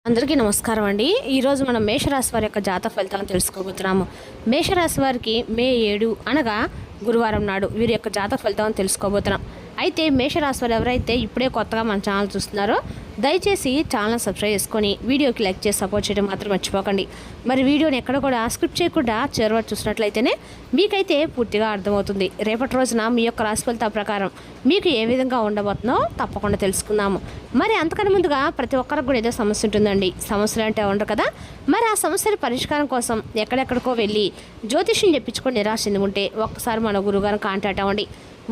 అందరికీ నమస్కారం అండి. ఈరోజు మనం మేషరాశి వారి యొక్క జాతక ఫలితాలను తెలుసుకోబోతున్నాము. మేషరాశి వారికి మే 7 అనగా గురువారం నాడు వీరి యొక్క జాతక ఫలితాలను తెలుసుకోబోతున్నాం. అయితే మేషరాశి వారు ఎవరైతే ఇప్పుడే కొత్తగా మన ఛానల్ చూస్తున్నారో దయచేసి ఛానల్ సబ్స్క్రైబ్ చేసుకొని వీడియోకి లైక్ చేసి సపోర్ట్ చేయడం మాత్రం మర్చిపోకండి. మరి వీడియోని ఎక్కడ కూడా స్క్రిప్ట్ చేయకుండా చివరి చూసినట్లయితేనే మీకైతే పూర్తిగా అర్థమవుతుంది. రేపటి రోజున మీ యొక్క రాశి ఫలితాల ప్రకారం మీకు ఏ విధంగా ఉండబోతుందో తప్పకుండా తెలుసుకుందాము. మరి అంతకన్నా ముందుగా ప్రతి ఒక్కరికి కూడా ఏదో సమస్య ఉంటుందండి. సమస్యలు అంటే ఉండరు కదా. మరి ఆ సమస్యల పరిష్కారం కోసం ఎక్కడెక్కడికో వెళ్ళి జ్యోతిష్యం చెప్పించుకొని నిరాశ చెందుకుంటే ఒక్కసారి మన గురువుగారిని కాంటాక్ట్ అవ్వండి.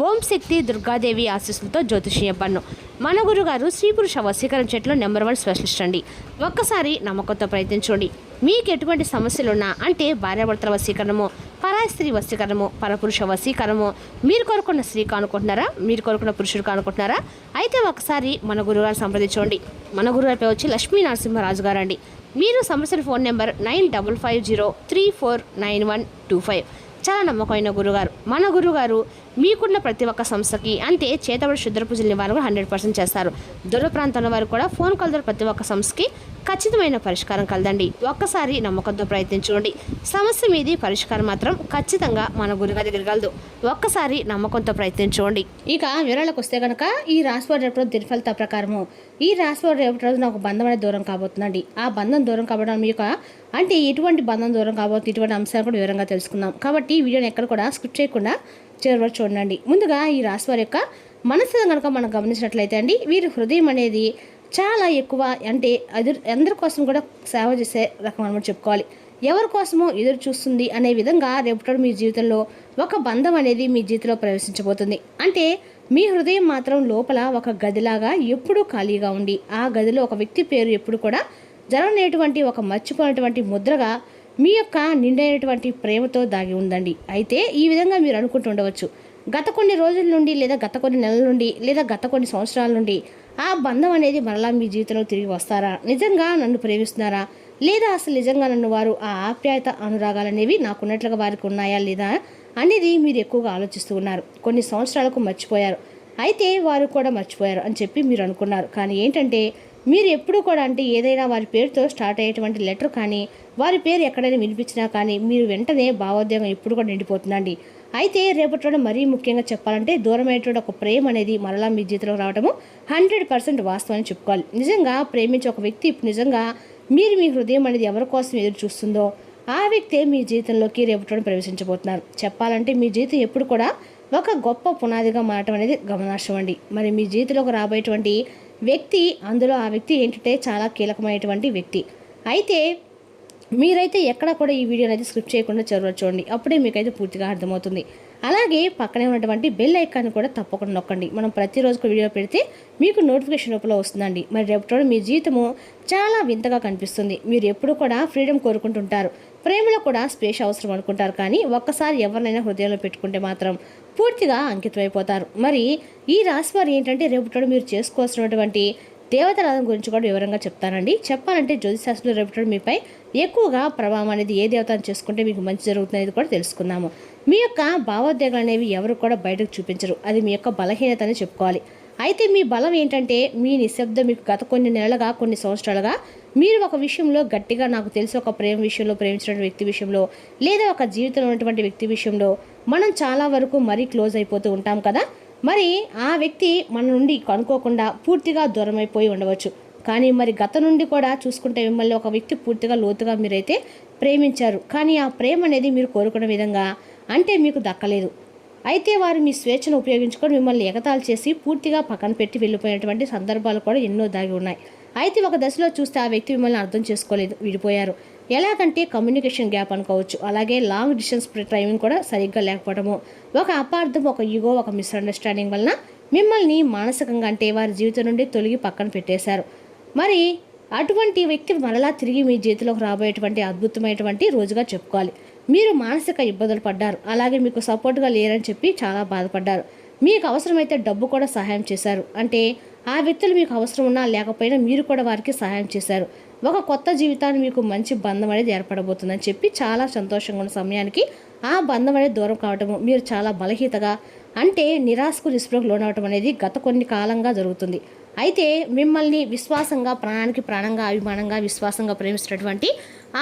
ఓం శక్తి దుర్గాదేవి ఆశీస్సులతో జ్యోతిష్యం చెప్పను. మన గురుగారు స్త్రీ పురుష వశీకరణ చెట్లో నెంబర్ 1 స్పెషలిస్ట్ అండి. ఒక్కసారి నమ్మకంతో ప్రయత్నించండి. మీకు ఎటువంటి సమస్యలున్నా అంటే భార్యాభర్తల వశీకరణము, పరాయి స్త్రీ వశీకరణము, పరపురుష వశీకరణము, మీరు కోరుకున్న స్త్రీ కానుకుంటున్నారా, మీరు కోరుకున్న పురుషుడు కానుకుంటున్నారా, అయితే ఒకసారి మన గురుగారు సంప్రదించండి. మన గురుగారి పేరు వచ్చి లక్ష్మీ నరసింహరాజు గారు అండి. మీరు సమస్యల ఫోన్ నెంబర్ 9550349125. చాలా నమ్మకమైన గురుగారు. మన గురుగారు మీకున్న ప్రతి ఒక్క సంస్థకి అంటే చేతబడి శుద్ర పూజల నివారణ 100% చేస్తారు. దూర ప్రాంతంలో వారు కూడా ఫోన్ కాల్ ద్వారా ప్రతి ఒక్క సంస్థకి ఖచ్చితమైన పరిష్కారం కలదండి. ఒక్కసారి నమ్మకంతో ప్రయత్నించుకోండి. సమస్య మీది పరిష్కారం మాత్రం ఖచ్చితంగా మన గురుగారి దగ్గర కలదు. ఒక్కసారి నమ్మకంతో ప్రయత్నించుకోండి. ఇక వివరాలకు వస్తే కనుక ఈ రాశివారి రేపు దిన ఫలితాల ప్రకారము ఈ రాశివారి రేపటి రోజున ఒక బంధం అనేది దూరం కాబోతుందండి. ఆ బంధం దూరం కావడం మీకు అంటే ఎటువంటి బంధం దూరం కాబోతుంది, ఇటువంటి అంశాలు కూడా వివరంగా తెలుసుకుందాం. కాబట్టి ఈ వీడియోని ఎక్కడ కూడా స్కిప్ చేయకుండా చివరి వరకు చూడండి. ముందుగా ఈ రాశి వారి యొక్క మనసును కనుక మనం గమనించినట్లయితే అండి, వీరి హృదయం అనేది చాలా ఎక్కువ అంటే అందరి కోసం కూడా సేవ చేసే రకం అనమాట చెప్పుకోవాలి. ఎవరి కోసమో ఎదురు చూస్తుంది అనే విధంగా రేపటి మీ జీవితంలో ఒక బంధం అనేది మీ జీవితంలో ప్రవేశించబోతుంది. అంటే మీ హృదయం మాత్రం లోపల ఒక గదిలాగా ఎప్పుడూ ఖాళీగా ఉండి ఆ గదిలో ఒక వ్యక్తి పేరు ఎప్పుడు కూడా జరగనేటువంటి ఒక మర్చిపోయినటువంటి ముద్రగా మీ యొక్క నిండైనటువంటి ప్రేమతో దాగి ఉందండి. అయితే ఈ విధంగా మీరు అనుకుంటూ ఉండవచ్చు, గత కొన్ని రోజుల నుండి లేదా గత కొన్ని నెలల నుండి లేదా గత కొన్ని సంవత్సరాల నుండి ఆ బంధం అనేది మరలా మీ జీవితంలో తిరిగి వస్తారా, నిజంగా నన్ను ప్రేమిస్తున్నారా, లేదా అసలు నిజంగా నన్ను వారు ఆ ఆప్యాయత అనురాగాలు అనేవి నాకున్నట్లుగా వారికి ఉన్నాయా లేదా అనేది మీరు ఎక్కువగా ఆలోచిస్తూ ఉన్నారు. కొన్ని సంవత్సరాలకు మర్చిపోయారు, అయితే వారు కూడా మర్చిపోయారు అని చెప్పి మీరు అనుకున్నారు. కానీ ఏంటంటే మీరు ఎప్పుడు కూడా అంటే ఏదైనా వారి పేరుతో స్టార్ట్ అయ్యేటువంటి లెటర్ కానీ వారి పేరు ఎక్కడైనా వినిపించినా కానీ మీరు వెంటనే భావోద్వేగం ఎప్పుడు కూడా నిండిపోతుందండి. అయితే రేపటి మరీ ముఖ్యంగా చెప్పాలంటే దూరమైనటువంటి ఒక ప్రేమ అనేది మరలా మీ జీవితంలో రావడము 100% వాస్తవం అని చెప్పుకోవాలి. నిజంగా ప్రేమించే ఒక వ్యక్తి నిజంగా మీరు మీ హృదయం అనేది ఎవరి కోసం ఎదురు చూస్తుందో ఆ వ్యక్తే మీ జీవితంలోకి రేపటి ప్రవేశించబోతున్నారు. చెప్పాలంటే మీ జీవితం ఎప్పుడు కూడా ఒక గొప్ప పునాదిగా మారటం అనేది గమనార్హం అండి. మరి మీ జీవితంలోకి రాబోయేటువంటి వ్యక్తి అందులో ఆ వ్యక్తి ఏంటంటే చాలా కీలకమైనటువంటి వ్యక్తి. అయితే మీరైతే ఎక్కడ కూడా ఈ వీడియోని అయితే స్క్రిప్ట్ చేయకుండా చూడండి. అప్పుడే మీకైతే పూర్తిగా అర్థమవుతుంది. అలాగే పక్కనే ఉన్నటువంటి బెల్ ఐకాన్ కూడా తప్పకుండా నొక్కండి. మనం ప్రతిరోజు వీడియో పెడితే మీకు నోటిఫికేషన్ రూపంలో వస్తుందండి. మరి రేపటి మీ జీవితము చాలా వింతగా కనిపిస్తుంది. మీరు ఎప్పుడు కూడా ఫ్రీడమ్ కోరుకుంటుంటారు, ప్రేమలో కూడా స్పేస్ అవసరం అనుకుంటారు. కానీ ఒక్కసారి ఎవరినైనా హృదయంలో పెట్టుకుంటే మాత్రం పూర్తిగా అంకితమైపోతారు. మరి ఈ రాశి వారు ఏంటంటే రేపటి మీరు చేసుకోవాల్సినటువంటి దేవతారాధన గురించి కూడా వివరంగా చెప్తానండి. చెప్పాలంటే జ్యోతిశాస్త్రంలో రేపటి మీపై ఎక్కువగా ప్రభావం అనేది ఏ దేవతను చేసుకుంటే మీకు మంచి జరుగుతుంది కూడా తెలుసుకుందాము. మీ యొక్క భావోద్వేగాలు అనేవి ఎవరు కూడా బయటకు చూపించరు, అది మీ యొక్క బలహీనత అని చెప్పుకోవాలి. అయితే మీ బలం ఏంటంటే మీ నిశ్శబ్దం. మీకు గత కొన్ని నెలలుగా కొన్ని సంవత్సరాలుగా మీరు ఒక విషయంలో గట్టిగా నాకు తెలిసి ఒక ప్రేమ విషయంలో ప్రేమించిన వ్యక్తి విషయంలో లేదా ఒక జీవితంలో ఉన్నటువంటి వ్యక్తి విషయంలో మనం చాలా వరకు మరీ క్లోజ్ అయిపోతూ ఉంటాం కదా. మరి ఆ వ్యక్తి మన నుండి కనుక్కోకుండా పూర్తిగా దూరం అయిపోయి ఉండవచ్చు. కానీ మరి గత నుండి కూడా చూసుకుంటే మిమ్మల్ని ఒక వ్యక్తి పూర్తిగా లోతుగా మీరైతే ప్రేమించారు. కానీ ఆ ప్రేమ అనేది మీరు కోరుకున్న విధంగా అంటే మీకు దక్కలేదు. అయితే వారు మీ స్వేచ్ఛను ఉపయోగించుకొని మిమ్మల్ని ఎగతాళి చేసి పూర్తిగా పక్కన పెట్టి వెళ్ళిపోయినటువంటి సందర్భాలు కూడా ఎన్నో దాగి ఉన్నాయి. అయితే ఒక దశలో చూస్తే ఆ వ్యక్తి మిమ్మల్ని అర్థం చేసుకోలేదు, విడిపోయారు. ఎలాగంటే కమ్యూనికేషన్ గ్యాప్ అనుకోవచ్చు. అలాగే లాంగ్ డిస్టెన్స్ టైమింగ్ కూడా సరిగ్గా లేకపోవడము, ఒక అపార్థం, ఒక ఈగో, ఒక మిస్అండర్స్టాండింగ్ వలన మిమ్మల్ని మానసికంగా అంటే వారి జీవితం నుండి తొలగి పక్కన పెట్టేశారు. మరి అటువంటి వ్యక్తి మరలా తిరిగి మీ జీవితంలోకి రాబోయేటువంటి అద్భుతమైనటువంటి రోజుగా చెప్పుకోవాలి. మీరు మానసిక ఇబ్బందులు పడ్డారు, అలాగే మీకు సపోర్ట్గా లేరని చెప్పి చాలా బాధపడ్డారు. మీకు అవసరమైతే డబ్బు కూడా సహాయం చేశారు. అంటే ఆ వ్యక్తులు మీకు అవసరం ఉన్నా లేకపోయినా మీరు కూడా వారికి సహాయం చేశారు. ఒక కొత్త జీవితాన్ని మీకు మంచి బంధం అనేది ఏర్పడబోతుందని చెప్పి చాలా సంతోషంగా ఉన్న సమయానికి ఆ బంధం అనేది దూరం కావటము, మీరు చాలా బలహీనతగా అంటే నిరాశకు నిస్పృహకు లోనవటం అనేది గత కొన్ని కాలంగా జరుగుతుంది. అయితే మిమ్మల్ని విశ్వాసంగా, ప్రాణానికి ప్రాణంగా, అభిమానంగా, విశ్వాసంగా ప్రేమిస్తున్నటువంటి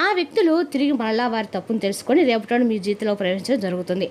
ఆ వ్యక్తులు తిరిగి మరలా వారి తప్పును తెలుసుకొని రేపటి మీ జీవితంలో ప్రవేశించడం జరుగుతుంది.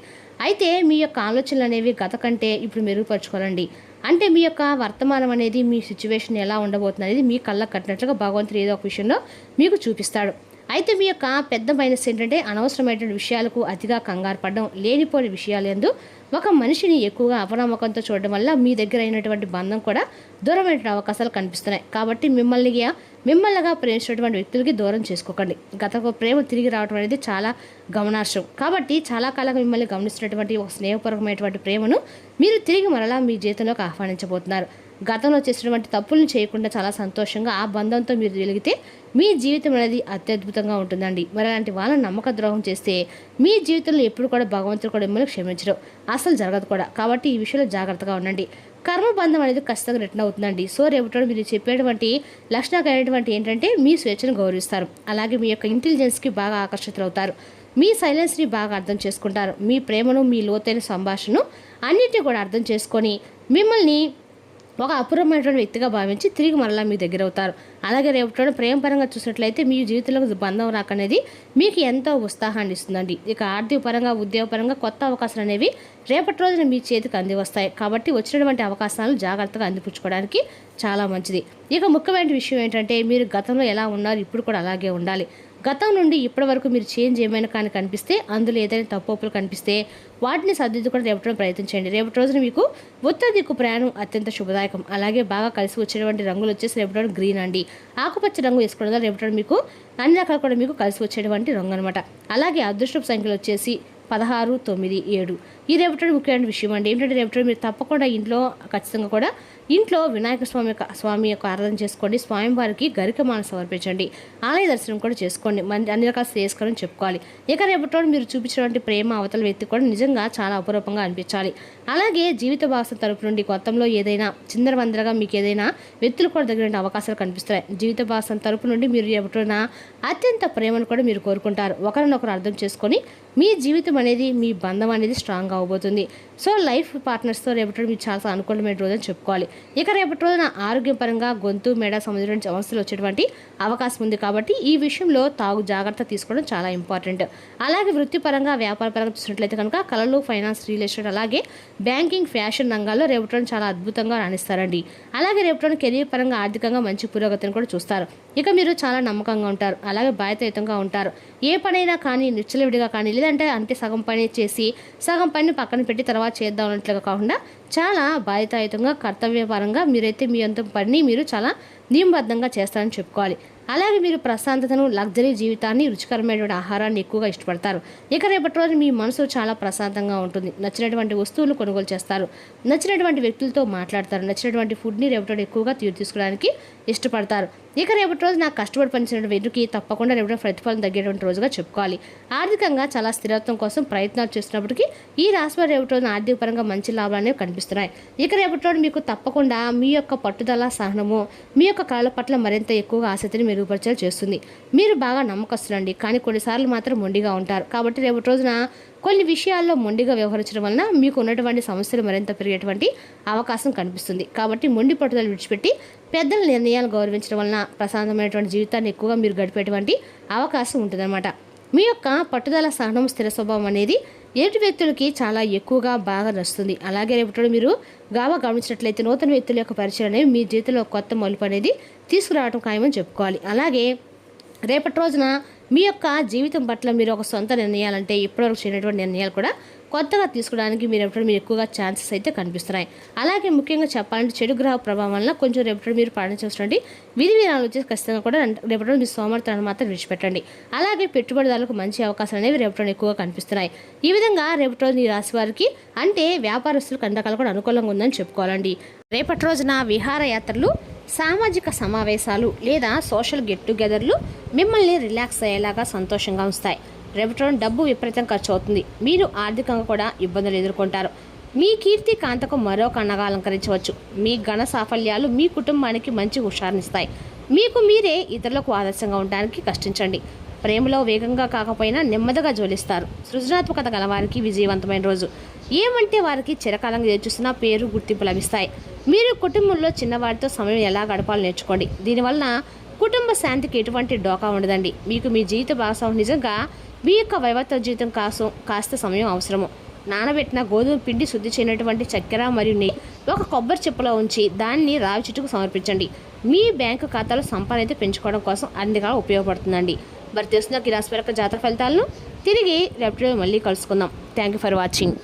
అయితే మీ యొక్క ఆలోచనలు అనేవి గత కంటే ఇప్పుడు మెరుగుపరచుకోవాలండి. అంటే మీ యొక్క వర్తమానం అనేది, మీ సిచ్యువేషన్ ఎలా ఉండబోతుంది అనేది మీ కళ్ళకు కట్టినట్లుగా భగవంతుడు ఏదో ఒక విషయంలో మీకు చూపిస్తాడు. అయితే మీ యొక్క పెద్ద మైనస్ ఏంటంటే అనవసరమైనటువంటి విషయాలకు అతిగా కంగారు పడడం, లేనిపోని విషయాలందు ఒక మనిషిని ఎక్కువగా అపనమ్మకంతో చూడడం వల్ల మీ దగ్గర అయినటువంటి బంధం కూడా దూరమైన అవకాశాలు కనిపిస్తున్నాయి. కాబట్టి మిమ్మల్నిగా ప్రేమించినటువంటి వ్యక్తులకి దూరం చేసుకోకండి. గత ప్రేమ తిరిగి రావడం అనేది చాలా గమనార్హం. కాబట్టి చాలా కాలంగా మిమ్మల్ని గమనిస్తున్నటువంటి ఒక స్నేహపూర్వకమైనటువంటి ప్రేమను మీరు తిరిగి మరలా మీ జీవితంలోకి ఆహ్వానించబోతున్నారు. గతంలో చేసినటువంటి తప్పులను చేయకుండా చాలా సంతోషంగా ఆ బంధంతో మీరు వెలిగితే మీ జీవితం అనేది అత్యద్భుతంగా ఉంటుందండి. మరి అలాంటి వాళ్ళని నమ్మక ద్రోహం చేస్తే మీ జీవితంలో ఎప్పుడు కూడా భగవంతుడు కూడా మిమ్మల్ని క్షమించడం అసలు జరగదు కూడా. కాబట్టి ఈ విషయంలో జాగ్రత్తగా ఉండండి. కర్మబంధం అనేది ఖచ్చితంగా రిటర్న్ అవుతుందండి. సో రేపటి మీరు చెప్పేటువంటి లక్షణాలు ఏంటంటే మీ స్వేచ్ఛను గౌరవిస్తారు. అలాగే మీ యొక్క ఇంటెలిజెన్స్కి బాగా ఆకర్షితులవుతారు. మీ సైలెన్స్ని బాగా అర్థం చేసుకుంటారు. మీ ప్రేమను, మీ లోతైన సంభాషణను అన్నిటినీ కూడా అర్థం చేసుకొని మిమ్మల్ని ఒక అపూర్వమైనటువంటి వ్యక్తిగా భావించి తిరిగి మరలా మీ దగ్గర అవుతారు. అలాగే రేపటి ప్రేమపరంగా చూసినట్లయితే మీ జీవితంలో బంధం రాకనేది మీకు ఎంతో ఉత్సాహాన్ని ఇస్తుందండి. ఇక ఆర్థిక పరంగా, ఉద్యోగపరంగా కొత్త అవకాశాలు అనేవి రేపటి రోజున మీ చేతికి అంది వస్తాయి. కాబట్టి వచ్చినటువంటి అవకాశాలను జాగ్రత్తగా అందిపుచ్చుకోవడానికి చాలా మంచిది. ఇక ముఖ్యమైన విషయం ఏంటంటే మీరు గతంలో ఎలా ఉన్నారు ఇప్పుడు కూడా అలాగే ఉండాలి. గతం నుండి ఇప్పటి వరకు మీరు చేంజ్ ఏమైనా కానీ కనిపిస్తే, అందులో ఏదైనా తప్పులు కనిపిస్తే వాటిని సర్దిద్దుకొని రేపటి ప్రయత్నించండి. రేపటి రోజున మీకు ఉత్తర దిక్కు ప్రయాణం అత్యంత శుభదాయకం. అలాగే బాగా కలిసి వచ్చేటువంటి రంగులు వచ్చేసి రేపటి గ్రీన్ అండి. ఆకుపచ్చ రంగు వేసుకోవడం వల్ల రేపటి మీకు అన్ని రకాలు కూడా మీకు కలిసి వచ్చేటువంటి రంగు అనమాట. అలాగే అదృష్టపు సంఖ్యలు వచ్చేసి 16, 9, 7. ఈ రేపటి ముఖ్యమైన విషయం అండి. ఏంటంటే రేపటి మీరు తప్పకుండా ఖచ్చితంగా కూడా ఇంట్లో వినాయక స్వామి యొక్క ఆరాధన చేసుకోండి. స్వామివారికి గరికమాల సమర్పించండి. ఆలయ దర్శనం కూడా చేసుకోండి. అన్ని రకాల శ్రేయస్కరం చెప్పుకోవాలి. ఇక రేపటి మీరు చూపించినటువంటి ప్రేమ అవతల వ్యక్తి కూడా నిజంగా చాలా అపూర్వంగా అనిపించాలి. అలాగే జీవిత భాగస్వామి తరపు నుండి గతంలో ఏదైనా చిందరవందరగా మీకు ఏదైనా వ్యక్తులు కూడా దగ్గర అవకాశాలు కనిపిస్తాయి. జీవిత భాగస్వామి తరపు నుండి మీరు రేపటిన అత్యంత ప్రేమను కూడా మీరు కోరుకుంటారు. ఒకరినొకరు అర్థం చేసుకొని మీ జీవితం అనేది, మీ బంధం అనేది స్ట్రాంగ్ అవబోతుంది. సో లైఫ్ పార్ట్నర్స్తో రేపటి మీరు చాలా అనుకూలమైన రోజు అని చెప్పుకోవాలి. ఇక రేపటి రోజున ఆరోగ్యపరంగా గొంతు, మెడ సంబంధించిన సమస్యలు వచ్చేటువంటి అవకాశం ఉంది. కాబట్టి ఈ విషయంలో జాగ్రత్త తీసుకోవడం చాలా ఇంపార్టెంట్. అలాగే వృత్తిపరంగా, వ్యాపారపరంగా చూసినట్లయితే కనుక కళలు, ఫైనాన్స్, రియల్ ఎస్టేట్, అలాగే బ్యాంకింగ్, ఫ్యాషన్ రంగాల్లో రేపటి రోజున చాలా అద్భుతంగా రాణిస్తారండి. అలాగే రేపటి రోజున కెరీర్ పరంగా, ఆర్థికంగా మంచి పురోగతిని కూడా చూస్తారు. ఇక మీరు చాలా నమ్మకంగా ఉంటారు. అలాగే బాధ్యతాయుతంగా ఉంటారు. ఏ పనైనా కానీ నిశ్చలవిడిగా కానీ, లేదంటే సగం పని చేసి సగం పని పక్కన పెట్టి తర్వాత చేద్దాం అన్నట్లుగా కాకుండా చాలా బాధ్యతాయుతంగా, కర్తవ్యపరంగా మీరైతే మీ అంత పని మీరు చాలా నియమబద్ధంగా చేస్తారని చెప్పుకోవాలి. అలాగే మీరు ప్రశాంతతను, లగ్జరీ జీవితాన్ని, రుచికరమైనటువంటి ఆహారాన్ని ఎక్కువగా ఇష్టపడతారు. ఇక రేపటి రోజు మీ మనసు చాలా ప్రశాంతంగా ఉంటుంది. నచ్చినటువంటి వస్తువులు కొనుగోలు చేస్తారు. నచ్చినటువంటి వ్యక్తులతో మాట్లాడతారు. నచ్చినటువంటి ఫుడ్ని రేపటి ఎక్కువగా తీసుకోవడానికి ఇష్టపడతారు. ఇక రేపటి రోజు నాకు కష్టపడి పనిచేసిన వెనుక తప్పకుండా రేపటి ప్రతిఫలం తగ్గేటువంటి రోజుగా చెప్పుకోవాలి. ఆర్థికంగా చాలా స్థిరత్వం కోసం ప్రయత్నాలు చేస్తున్నప్పటికీ ఈ రాశివారి రేపటి రోజున ఆర్థిక పరంగా మంచి లాభాలు కనిపిస్తున్నాయి. ఇక రేపటి రోజు మీకు తప్పకుండా మీ యొక్క పట్టుదల, సహనము, మీ యొక్క కళల పట్ల మరింత ఎక్కువగా ఆసక్తిని మెరుగుపరిచేలా చేస్తుంది. మీరు బాగా నమ్మకస్తులండి, కానీ కొన్నిసార్లు మాత్రం మొండిగా ఉంటారు. కాబట్టి రేపటి రోజున కొన్ని విషయాల్లో మొండిగా వ్యవహరించడం వలన మీకు ఉన్నటువంటి సమస్యలు మరింత పెరిగేటువంటి అవకాశం కనిపిస్తుంది. కాబట్టి మొండి పట్టుదల విడిచిపెట్టి పెద్దల నిర్ణయాలు గౌరవించడం వలన ప్రశాంతమైనటువంటి జీవితాన్ని ఎక్కువగా మీరు గడిపేటువంటి అవకాశం ఉంటుందన్నమాట. మీ యొక్క పట్టుదల, సహనం, స్థిర స్వభావం అనేది ఎదుటి వ్యక్తులకి చాలా ఎక్కువగా బాగా నచ్చుతుంది. అలాగే రేపటి మీరు గమనించినట్లయితే నూతన వ్యక్తుల యొక్క పరిచయం అనేవి మీ జీవితంలో కొత్త మలుపు అనేది తీసుకురావడం ఖాయమని చెప్పుకోవాలి. అలాగే రేపటి రోజున మీ యొక్క జీవితం పట్ల మీరు ఒక సొంత నిర్ణయాలంటే ఇప్పటివరకు చేయనటువంటి నిర్ణయాలు కూడా కొత్తగా తీసుకోవడానికి మీరు ఎక్కువగా ఛాన్సెస్ అయితే కనిపిస్తున్నాయి. అలాగే ముఖ్యంగా చెప్పాలంటే చెడు గ్రహ ప్రభావం వల్ల కొంచెం రేపటి మీరు పాటించాల్సినటువంటి విధి విధానాలు వచ్చేసి ఖచ్చితంగా కూడా రేపటి మీ సోమర్థాన్ని మాత్రం విడిచిపెట్టండి. అలాగే పెట్టుబడిదారులకు మంచి అవకాశాలు అనేవి రేపటి ఎక్కువగా కనిపిస్తున్నాయి. ఈ విధంగా రేపటి రోజు ఈ రాశి వారికి అంటే వ్యాపారస్తులకు అన్ని రకాలు కూడా అనుకూలంగా ఉందని చెప్పుకోవాలండి. రేపటి రోజున విహారయాత్రలు, సామాజిక సమావేశాలు లేదా సోషల్ గెట్ టుగెదర్లు మిమ్మల్ని రిలాక్స్ అయ్యేలాగా సంతోషంగా ఉంచుతాయి. రేపటి రోజున డబ్బు విపరీతం ఖర్చు అవుతుంది. మీరు ఆర్థికంగా కూడా ఇబ్బందులు ఎదుర్కొంటారు. మీ కీర్తి కాంతకు మరో కన్నగా అలంకరించవచ్చు. మీ ఘన సాఫల్యాలు మీ కుటుంబానికి మంచి హుషారునిస్తాయి. మీకు మీరే ఇతరులకు ఆదర్శంగా ఉండడానికి కష్టించండి. ప్రేమలో వేగంగా కాకపోయినా నెమ్మదిగా జోలిస్తారు. సృజనాత్మకత గలవారికి విజయవంతమైన రోజు. ఏమంటే వారికి చిరకాలంగా ఎదురుచూస్తున్న పేరు, గుర్తింపు లభిస్తాయి. మీరు కుటుంబంలో చిన్నవారితో సమయం ఎలా గడపాలో నేర్చుకోండి. దీనివలన కుటుంబ శాంతికి ఎటువంటి డోకా ఉండదండి. మీకు మీ జీవిత భాగస్వామి నిజంగా మీ యొక్క వైవాహిక జీవితం కోసం కాస్త సమయం అవసరము. నానబెట్టిన గోధుమ పిండి, శుద్ధి చేయనటువంటి చక్కెర మరియు నెయ్యి ఒక కొబ్బరి చిప్పలో ఉంచి దాన్ని రావి చెట్టుకు సమర్పించండి. మీ బ్యాంకు ఖాతాలో సంపాదన అయితే పెంచుకోవడం కోసం అన్నిగా ఉపయోగపడుతుందండి. మరి తెలుసుకున్న ఈ రాశి జాతర ఫలితాలను తిరిగి రేపటి మళ్ళీ కలుసుకుందాం. Thank you for watching.